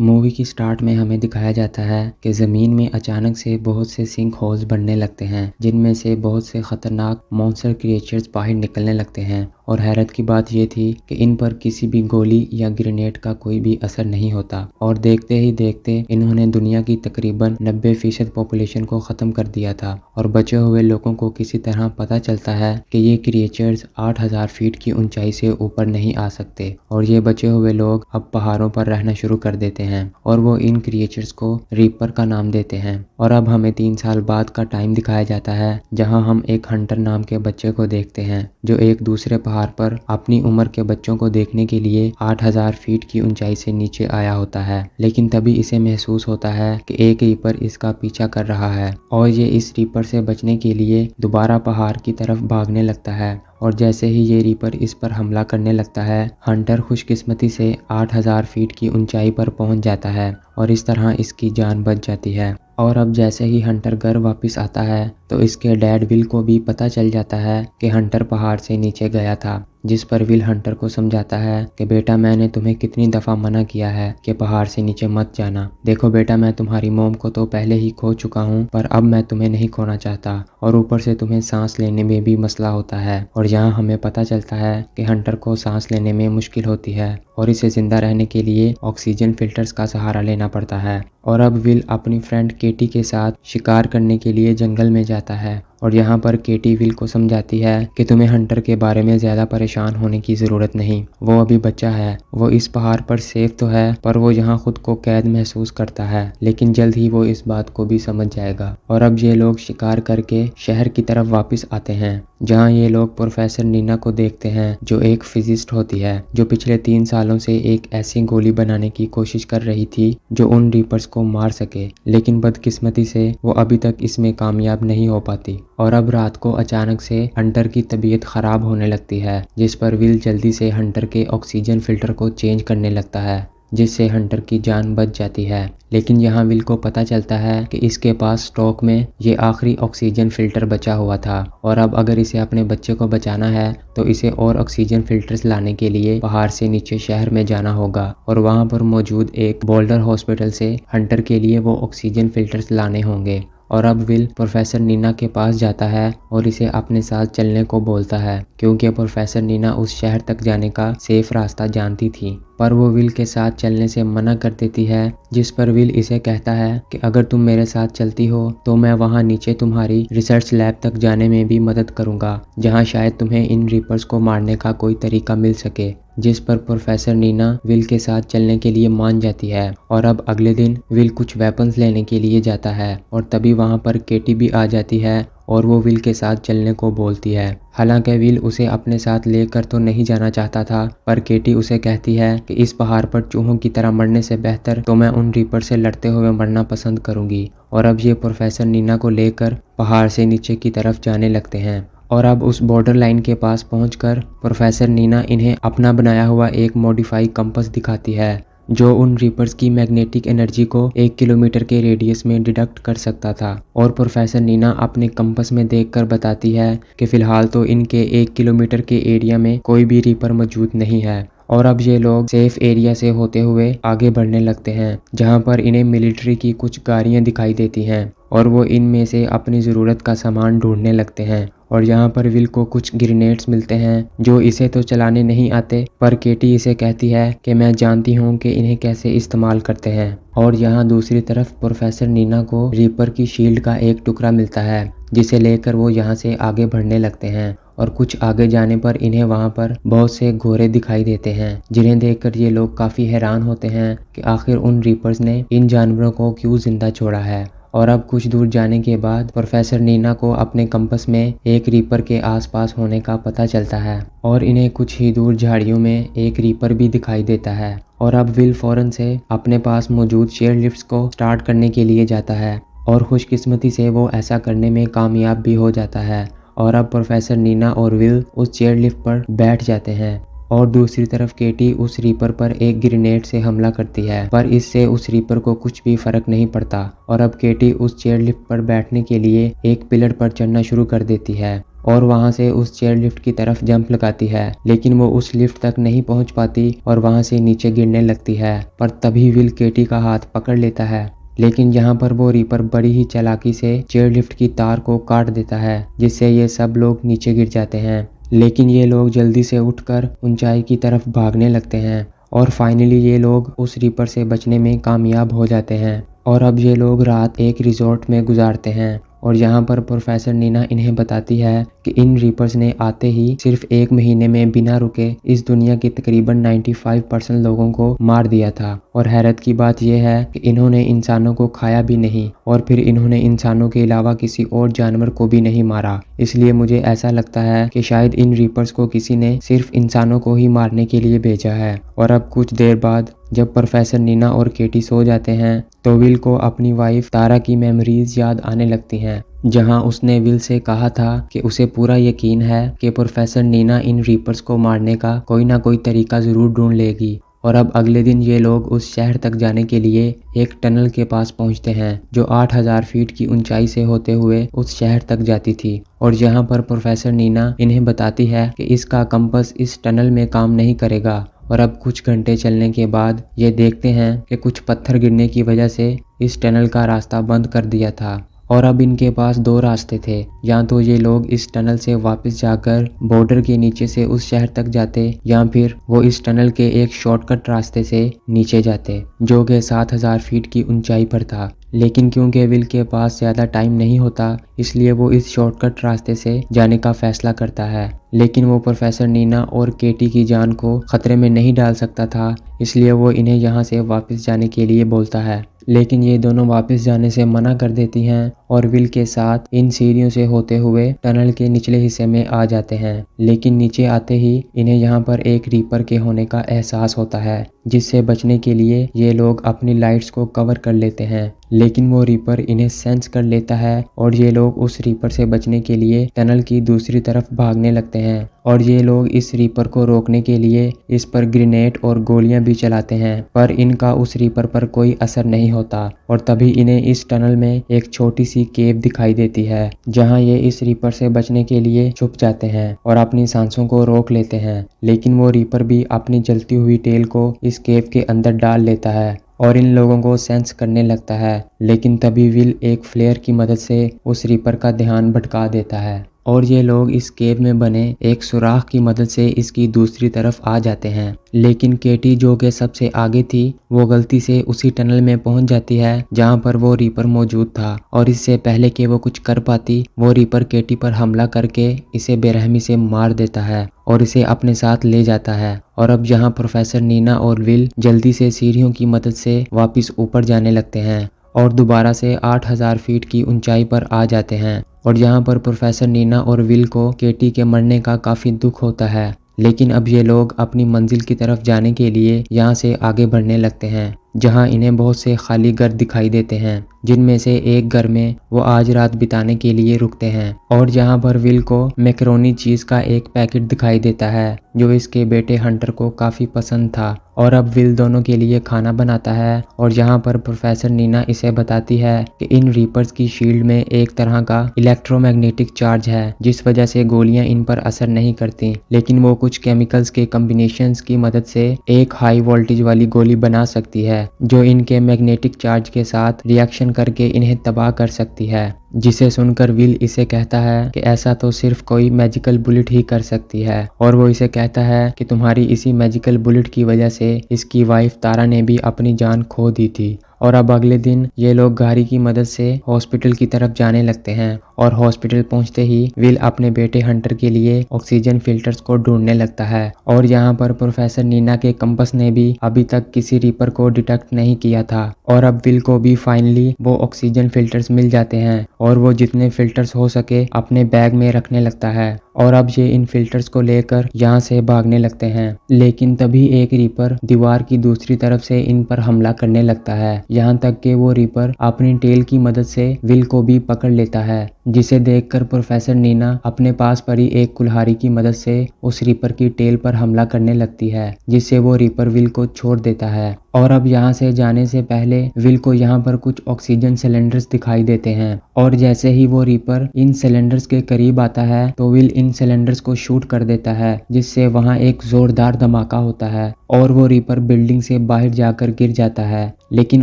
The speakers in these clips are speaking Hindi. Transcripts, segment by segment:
मूवी की स्टार्ट में हमें दिखाया जाता है कि ज़मीन में अचानक से बहुत से सिंक होल्स बनने लगते हैं, जिनमें से बहुत से खतरनाक मॉन्स्टर क्रिएचर्स बाहर निकलने लगते हैं। और हैरत की बात यह थी कि इन पर किसी भी गोली या ग्रेनेड का कोई भी असर नहीं होता और देखते ही देखते इन्होंने दुनिया की तकरीबन 90% पॉपुलेशन को ख़त्म कर दिया था। और बचे हुए लोगों को किसी तरह पता चलता है कि ये क्रिएचर्स 8000 फीट की ऊंचाई से ऊपर नहीं आ सकते और ये बचे हुए लोग अब पहाड़ों पर रहना शुरू कर देते हैं और वो इन क्रिएचर्स को रीपर का नाम देते हैं। और अब हमें 3 साल बाद का टाइम दिखाया जाता है, जहां हम एक हंटर नाम के बच्चे को देखते हैं जो एक दूसरे पहाड़ पर अपनी उम्र के बच्चों को देखने के लिए 8000 फीट की ऊंचाई से नीचे आया होता है। लेकिन तभी इसे महसूस होता है कि एक रीपर इसका पीछा कर रहा है और ये इस रीपर से बचने के लिए दोबारा पहाड़ की तरफ भागने लगता है। और जैसे ही ये रीपर इस पर हमला करने लगता है, हंटर खुशकिस्मती से 8000 फीट की ऊंचाई पर पहुंच जाता है और इस तरह इसकी जान बच जाती है। और अब जैसे ही हंटर घर वापस आता है तो इसके डैड विल को भी पता चल जाता है कि हंटर पहाड़ से नीचे गया था, जिस पर विल हंटर को समझाता है कि बेटा, मैंने तुम्हें कितनी दफ़ा मना किया है कि पहाड़ से नीचे मत जाना। देखो बेटा, मैं तुम्हारी मॉम को तो पहले ही खो चुका हूँ, पर अब मैं तुम्हें नहीं खोना चाहता। और ऊपर से तुम्हें सांस लेने में भी मसला होता है। और यहाँ हमें पता चलता है कि हंटर को सांस लेने में मुश्किल होती है और इसे जिंदा रहने के लिए ऑक्सीजन फिल्टर्स का सहारा लेना पड़ता है। और अब विल अपनी फ्रेंड केटी के साथ शिकार करने के लिए जंगल में जाता है और यहाँ पर केटी विल को समझाती है कि तुम्हें हंटर के बारे में ज़्यादा परेशान होने की ज़रूरत नहीं। वो अभी बच्चा है, वो इस पहाड़ पर सेफ तो है, पर वो यहाँ खुद को कैद महसूस करता है, लेकिन जल्द ही वो इस बात को भी समझ जाएगा। और अब ये लोग शिकार करके शहर की तरफ वापस आते हैं, जहाँ ये लोग प्रोफेसर नीना को देखते हैं, जो एक फिजिस्ट होती है, जो पिछले 3 सालों से एक ऐसी गोली बनाने की कोशिश कर रही थी जो उन रीपर्स को मार सके, लेकिन बदकिस्मती से वो अभी तक इसमें कामयाब नहीं हो पाती। और अब रात को अचानक से हंटर की तबीयत खराब होने लगती है, जिस पर विल जल्दी से हंटर के ऑक्सीजन फिल्टर को चेंज करने लगता है, जिससे हंटर की जान बच जाती है। लेकिन यहाँ विल को पता चलता है कि इसके पास स्टॉक में ये आखिरी ऑक्सीजन फिल्टर बचा हुआ था और अब अगर इसे अपने बच्चे को बचाना है तो इसे और ऑक्सीजन फिल्टर्स लाने के लिए पहाड़ से नीचे शहर में जाना होगा और वहाँ पर मौजूद एक बोल्डर हॉस्पिटल से हंटर के लिए वो ऑक्सीजन फिल्टर्स लाने होंगे। और अब विल प्रोफेसर नीना के पास जाता है और इसे अपने साथ चलने को बोलता है, क्योंकि प्रोफेसर नीना उस शहर तक जाने का सेफ रास्ता जानती थी। पर वो विल के साथ चलने से मना कर देती है, जिस पर विल इसे कहता है कि अगर तुम मेरे साथ चलती हो तो मैं वहाँ नीचे तुम्हारी रिसर्च लैब तक जाने में भी मदद करूँगा, जहाँ शायद तुम्हें इन रीपर्स को मारने का कोई तरीका मिल सके। जिस पर प्रोफेसर नीना विल के साथ चलने के लिए मान जाती है। और अब अगले दिन विल कुछ वेपन्स लेने के लिए जाता है और तभी वहाँ पर केटी भी आ जाती है और वो विल के साथ चलने को बोलती है। हालांकि विल उसे अपने साथ लेकर तो नहीं जाना चाहता था, पर केटी उसे कहती है कि इस पहाड़ पर चूहों की तरह मरने से बेहतर तो मैं उन रीपर से लड़ते हुए मरना पसंद करूंगी। और अब ये प्रोफेसर नीना को लेकर पहाड़ से नीचे की तरफ जाने लगते हैं। और अब उस बॉर्डर लाइन के पास पहुंचकर प्रोफेसर नीना इन्हें अपना बनाया हुआ एक मॉडिफाई कंपास दिखाती है, जो उन रीपर्स की मैग्नेटिक एनर्जी को 1 किलोमीटर के रेडियस में डिडक्ट कर सकता था। और प्रोफेसर नीना अपने कंपास में देखकर बताती है कि फ़िलहाल तो इनके 1 किलोमीटर के एरिया में कोई भी रीपर मौजूद नहीं है। और अब ये लोग सेफ एरिया से होते हुए आगे बढ़ने लगते हैं, जहां पर इन्हें मिलिट्री की कुछ गाड़ियां दिखाई देती हैं और वो इनमें से अपनी ज़रूरत का सामान ढूंढने लगते हैं। और यहाँ पर विल को कुछ ग्रेनेड्स मिलते हैं जो इसे तो चलाने नहीं आते, पर केटी इसे कहती है कि मैं जानती हूँ कि इन्हें कैसे इस्तेमाल करते हैं। और यहाँ दूसरी तरफ प्रोफेसर नीना को रीपर की शील्ड का एक टुकड़ा मिलता है, जिसे लेकर वो यहाँ से आगे बढ़ने लगते हैं। और कुछ आगे जाने पर इन्हें वहाँ पर बहुत से घोड़े दिखाई देते हैं, जिन्हें देखकर ये लोग काफ़ी हैरान होते हैं कि आखिर उन रीपर्स ने इन जानवरों को क्यों जिंदा छोड़ा है। और अब कुछ दूर जाने के बाद प्रोफेसर नीना को अपने कंपास में एक रीपर के आसपास होने का पता चलता है और इन्हें कुछ ही दूर झाड़ियों में एक रीपर भी दिखाई देता है। और अब विल फौरन से अपने पास मौजूद चेयर लिफ्ट्स को स्टार्ट करने के लिए जाता है और खुशकिस्मती से वो ऐसा करने में कामयाब भी हो जाता है। और अब प्रोफेसर नीना और विल उस चेयर लिफ्ट पर बैठ जाते हैं और दूसरी तरफ केटी उस रीपर पर एक ग्रेनेड से हमला करती है, पर इससे उस रीपर को कुछ भी फर्क नहीं पड़ता। और अब केटी उस चेयर लिफ्ट पर बैठने के लिए एक पिलर पर चढ़ना शुरू कर देती है और वहाँ से उस चेयर लिफ्ट की तरफ जंप लगाती है, लेकिन वो उस लिफ्ट तक नहीं पहुँच पाती और वहाँ से नीचे गिरने लगती है। पर तभी विल केटी का हाथ पकड़ लेता है, लेकिन यहाँ पर वो रीपर बड़ी ही चालाकी से चेयर लिफ्ट की तार को काट देता है, जिससे ये सब लोग नीचे गिर जाते हैं। लेकिन ये लोग जल्दी से उठकर ऊंचाई की तरफ भागने लगते हैं और फाइनली ये लोग उस रीपर से बचने में कामयाब हो जाते हैं। और अब ये लोग रात एक रिजॉर्ट में गुजारते हैं और यहाँ पर प्रोफेसर नीना इन्हें बताती है कि इन रीपर्स ने आते ही सिर्फ 1 महीने में बिना रुके इस दुनिया के तकरीबन 95% लोगों को मार दिया था। और हैरत की बात यह है कि इन्होंने इंसानों को खाया भी नहीं और फिर इन्होंने इंसानों के अलावा किसी और जानवर को भी नहीं मारा। इसलिए मुझे ऐसा लगता है कि शायद इन रीपर्स को किसी ने सिर्फ इंसानों को ही मारने के लिए भेजा है। और अब कुछ देर बाद जब प्रोफेसर नीना और केटी सो जाते हैं तो विल को अपनी वाइफ तारा की मेमोरीज याद आने लगती हैं, जहां उसने विल से कहा था कि उसे पूरा यकीन है कि प्रोफेसर नीना इन रीपर्स को मारने का कोई ना कोई तरीका ज़रूर ढूंढ लेगी। और अब अगले दिन ये लोग उस शहर तक जाने के लिए एक टनल के पास पहुंचते हैं जो 8000 फीट की ऊंचाई से होते हुए उस शहर तक जाती थी। और यहाँ पर प्रोफेसर नीना इन्हें बताती है कि इसका कंपास इस टनल में काम नहीं करेगा। और अब कुछ घंटे चलने के बाद ये देखते हैं कि कुछ पत्थर गिरने की वजह से इस टनल का रास्ता बंद कर दिया था। और अब इनके पास 2 रास्ते थे, या तो ये लोग इस टनल से वापस जाकर बॉर्डर के नीचे से उस शहर तक जाते या फिर वो इस टनल के एक शॉर्टकट रास्ते से नीचे जाते जो कि 7000 फीट की ऊंचाई पर था। लेकिन क्योंकि विल के पास ज़्यादा टाइम नहीं होता इसलिए वो इस शॉर्टकट रास्ते से जाने का फैसला करता है। लेकिन वो प्रोफेसर नीना और केटी की जान को खतरे में नहीं डाल सकता था, इसलिए वो इन्हें यहाँ से वापस जाने के लिए बोलता है। लेकिन ये दोनों वापस जाने से मना कर देती हैं और विल के साथ इन सीढ़ियों से होते हुए टनल के निचले हिस्से में आ जाते हैं। लेकिन नीचे आते ही इन्हें यहाँ पर एक रीपर के होने का एहसास होता है, जिससे बचने के लिए ये लोग अपनी लाइट्स को कवर कर लेते हैं। लेकिन वो रीपर इन्हें सेंस कर लेता है और ये लोग उस रीपर से बचने के लिए टनल की दूसरी तरफ भागने लगते हैं। और ये लोग इस रीपर को रोकने के लिए इस पर ग्रेनेड और गोलियां भी चलाते हैं, पर इनका उस रीपर पर कोई असर नहीं होता। और तभी इन्हें इस टनल में एक छोटी सी केव दिखाई देती है, जहां ये इस रीपर से बचने के लिए छुप जाते हैं और अपनी सांसों को रोक लेते हैं। लेकिन वो रीपर भी अपनी जलती हुई टेल को इस केव के अंदर डाल लेता है और इन लोगों को सेंस करने लगता है। लेकिन तभी विल एक फ्लेयर की मदद से उस रीपर का ध्यान भटका देता है और ये लोग इस केव में बने एक सुराख की मदद से इसकी दूसरी तरफ आ जाते हैं। लेकिन केटी जो कि सबसे आगे थी वो गलती से उसी टनल में पहुंच जाती है जहां पर वो रीपर मौजूद था। और इससे पहले कि वो कुछ कर पाती वो रीपर केटी पर हमला करके इसे बेरहमी से मार देता है और इसे अपने साथ ले जाता है। और अब यहाँ प्रोफेसर नीना और विल जल्दी से सीढ़ियों की मदद से वापस ऊपर जाने लगते हैं और दोबारा से 8000 फीट की ऊंचाई पर आ जाते हैं। और यहाँ पर प्रोफेसर नीना और विल को केटी के मरने का काफ़ी दुख होता है। लेकिन अब ये लोग अपनी मंजिल की तरफ जाने के लिए यहाँ से आगे बढ़ने लगते हैं, जहाँ इन्हें बहुत से खाली घर दिखाई देते हैं, जिनमें से एक घर में वो आज रात बिताने के लिए रुकते हैं। और जहाँ पर विल को मैकरोनी चीज़ का एक पैकेट दिखाई देता है जो इसके बेटे हंटर को काफ़ी पसंद था। और अब विल दोनों के लिए खाना बनाता है और यहाँ पर प्रोफेसर नीना इसे बताती है कि इन रीपर्स की शील्ड में एक तरह का इलेक्ट्रोमैग्नेटिक चार्ज है, जिस वजह से गोलियां इन पर असर नहीं करती। लेकिन वो कुछ केमिकल्स के कॉम्बिनेशंस की मदद से एक हाई वोल्टेज वाली गोली बना सकती है जो इनके मैग्नेटिक चार्ज के साथ रिएक्शन करके इन्हें तबाह कर सकती है। जिसे सुनकर विल इसे कहता है कि ऐसा तो सिर्फ कोई मैजिकल बुलेट ही कर सकती है। और वो इसे कहता है कि तुम्हारी इसी मैजिकल बुलेट की वजह से इसकी वाइफ तारा ने भी अपनी जान खो दी थी। और अब अगले दिन ये लोग गाड़ी की मदद से हॉस्पिटल की तरफ जाने लगते हैं और हॉस्पिटल पहुंचते ही विल अपने बेटे हंटर के लिए ऑक्सीजन फिल्टर्स को ढूंढने लगता है। और यहाँ पर प्रोफेसर नीना के कंपास ने भी अभी तक किसी रीपर को डिटेक्ट नहीं किया था। और अब विल को भी फाइनली वो ऑक्सीजन फिल्टर्स मिल जाते हैं और वो जितने फिल्टर्स हो सके अपने बैग में रखने लगता है। और अब ये इन फिल्टर्स को लेकर यहाँ से भागने लगते हैं। लेकिन तभी एक रीपर दीवार की दूसरी तरफ से इन पर हमला करने लगता है, यहाँ तक कि वो रीपर अपनी टेल की मदद से विल को भी पकड़ लेता है, जिसे देखकर प्रोफेसर नीना अपने पास पड़ी एक कुल्हाड़ी की मदद से उस रीपर की टेल पर हमला करने लगती है, जिससे वो रीपर विल को छोड़ देता है। और अब यहाँ से जाने से पहले विल को यहाँ पर कुछ ऑक्सीजन सिलेंडर्स दिखाई देते हैं और जैसे ही वो रीपर इन सिलेंडर्स के करीब आता है तो विल इन सिलेंडर्स को शूट कर देता है, जिससे वहाँ एक जोरदार धमाका होता है और वो रीपर बिल्डिंग से बाहर जाकर गिर जाता है। लेकिन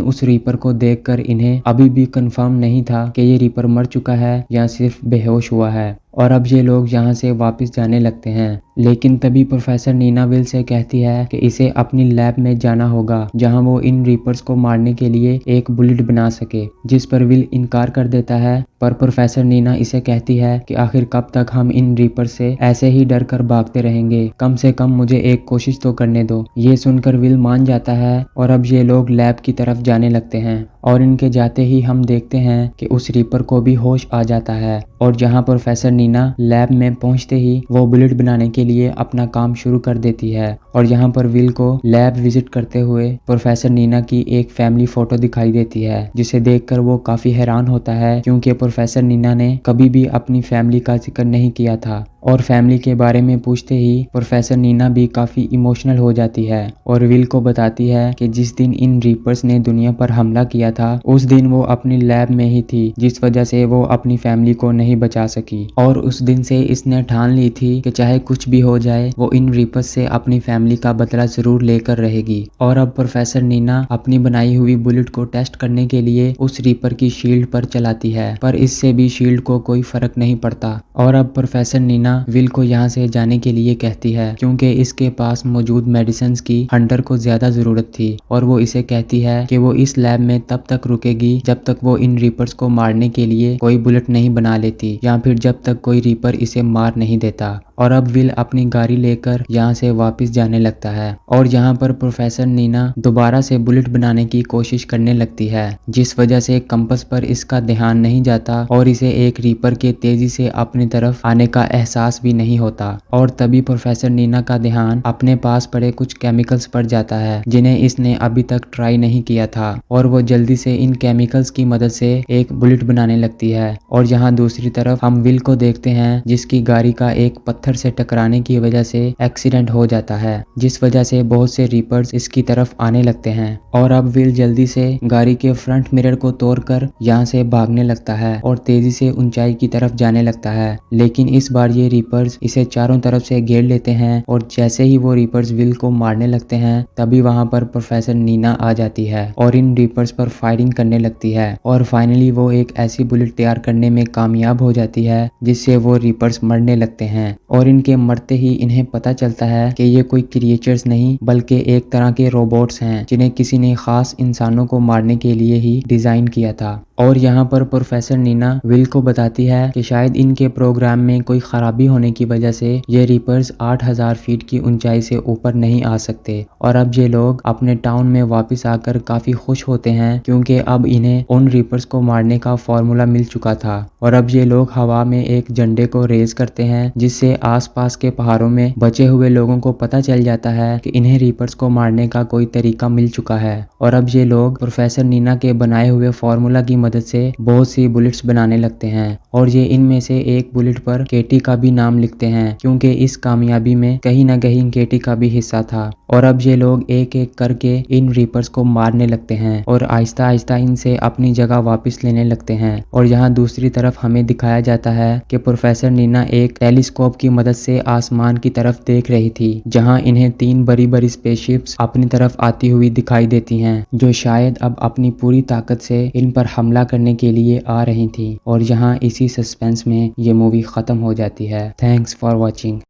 उस रीपर को देखकर इन्हें अभी भी कंफर्म नहीं था कि ये रीपर मर चुका है या सिर्फ बेहोश हुआ है। और अब ये लोग यहाँ से वापस जाने लगते हैं, लेकिन तभी प्रोफेसर नीना विल से कहती है कि इसे अपनी लैब में जाना होगा जहाँ वो इन रीपर्स को मारने के लिए एक बुलेट बना सके, जिस पर विल इनकार कर देता है। पर प्रोफेसर नीना इसे कहती है कि आखिर कब तक हम इन रीपर से ऐसे ही डर कर भागते रहेंगे, कम से कम मुझे एक कोशिश तो करने दो। ये सुनकर विल मान जाता है और अब ये लोग लैब की तरफ जाने लगते हैं और इनके जाते ही हम देखते हैं कि उस रीपर को भी होश आ जाता है और जहां प्रोफेसर नीना लैब में पहुंचते ही वो बुलेट बनाने के लिए अपना काम शुरू कर देती है। और यहाँ पर विल को लैब विजिट करते हुए प्रोफेसर नीना की एक फैमिली फोटो दिखाई देती है, जिसे देखकर वो काफी हैरान होता है क्योंकि प्रोफेसर नीना ने कभी भी अपनी फैमिली का जिक्र नहीं किया था। और फैमिली के बारे में पूछते ही प्रोफेसर नीना भी काफी इमोशनल हो जाती है और विल को बताती है कि जिस दिन इन रीपर्स ने दुनिया पर हमला किया था उस दिन वो अपनी लैब में ही थी, जिस वजह से वो अपनी फैमिली को नहीं बचा सकी। और उस दिन से इसने ठान ली थी कि चाहे कुछ भी हो जाए वो इन रीपर्स से अपनी फैमिली का बदला जरूर लेकर रहेगी। और अब प्रोफेसर नीना अपनी बनाई हुई बुलेट को टेस्ट करने के लिए उस रीपर की शील्ड पर चलाती है, पर इससे भी शील्ड को कोई फर्क नहीं पड़ता। और अब प्रोफेसर नीना विल को यहाँ से जाने के लिए कहती है क्योंकि इसके पास मौजूद मेडिसिन की हंटर को ज्यादा जरूरत थी और वो इसे कहती है कि वो इस लैब में तब तक रुकेगी जब तक वो इन रीपर्स को मारने के लिए कोई बुलेट नहीं बना लेती या फिर जब तक कोई रीपर इसे मार नहीं देता। और अब विल अपनी गाड़ी लेकर यहाँ से वापस जाने लगता है और यहाँ पर प्रोफेसर नीना दोबारा से बुलेट बनाने की कोशिश करने लगती है, जिस वजह से कंपास पर इसका ध्यान नहीं जाता और इसे एक रीपर के तेजी से अपनी तरफ आने का एहसास भी नहीं होता। और तभी प्रोफेसर नीना का ध्यान अपने पास पड़े कुछ केमिकल्स पर जाता है जिन्हें इसने अभी तक ट्राई नहीं किया था और वो जल्दी से इन केमिकल्स की मदद से एक बुलेट बनाने लगती है। और यहाँ दूसरी तरफ हम विल को देखते हैं जिसकी गाड़ी का एक पत्थर से टकराने की वजह से एक्सीडेंट हो जाता है, जिस वजह से बहुत से रीपर्स इसकी तरफ आने लगते हैं। और अब विल जल्दी से गाड़ी के फ्रंट मिरर को तोड़कर यहाँ से भागने लगता है और तेजी से ऊंचाई की तरफ जाने लगता है, लेकिन इस बार ये रीपर्स इसे चारों तरफ से घेर लेते हैं और जैसे ही वो रीपर्स विल को मारने लगते हैं तभी वहाँ पर प्रोफेसर नीना आ जाती है और इन रीपर्स पर फायरिंग करने लगती है और फाइनली वो एक ऐसी बुलेट तैयार करने में कामयाब हो जाती है जिससे वो रीपर्स मरने लगते हैं। और इनके मरते ही इन्हें पता चलता है कि ये कोई क्रिएचर्स नहीं बल्कि एक तरह के रोबोट्स हैं जिन्हें किसी ने खास इंसानों को मारने के लिए ही डिजाइन किया था। और यहाँ पर प्रोफेसर नीना विल को बताती है कि शायद इनके प्रोग्राम में कोई खराबी होने की वजह से ये रीपर्स 8000 फीट की ऊंचाई से ऊपर नहीं आ सकते। और अब ये लोग अपने टाउन में वापस आकर काफी खुश होते हैं क्योंकि अब इन्हें उन रीपर्स को मारने का फॉर्मूला मिल चुका था। और अब ये लोग हवा में एक झंडे को रेज करते हैं जिससे आसपास के पहाड़ों में बचे हुए लोगों को पता चल जाता है कि इन्हें रीपर्स को मारने का कोई तरीका मिल चुका है। और अब ये लोग प्रोफेसर नीना के बनाए हुए फॉर्मूला की मदद से बहुत सी बुलेट्स बनाने लगते हैं और ये इनमें से एक बुलेट पर केटी का भी नाम लिखते हैं क्योंकि इस कामयाबी में कहीं ना कहीं केटी का भी हिस्सा था। और अब ये लोग एक एक करके इन रीपर्स को मारने लगते हैं और आहिस्ता आहिस्ता इनसे अपनी जगह वापस लेने लगते हैं। और यहाँ दूसरी तरफ हमें दिखाया जाता है कि प्रोफेसर नीना एक टेलीस्कोप की मदद से आसमान की तरफ देख रही थी जहाँ इन्हें 3 बड़ी बड़ी स्पेसशिप्स अपनी तरफ आती हुई दिखाई देती हैं जो शायद अब अपनी पूरी ताकत से इन पर हमला करने के लिए आ रही थी। और यहाँ इसी सस्पेंस में ये मूवी खत्म हो जाती है। Thanks for watching.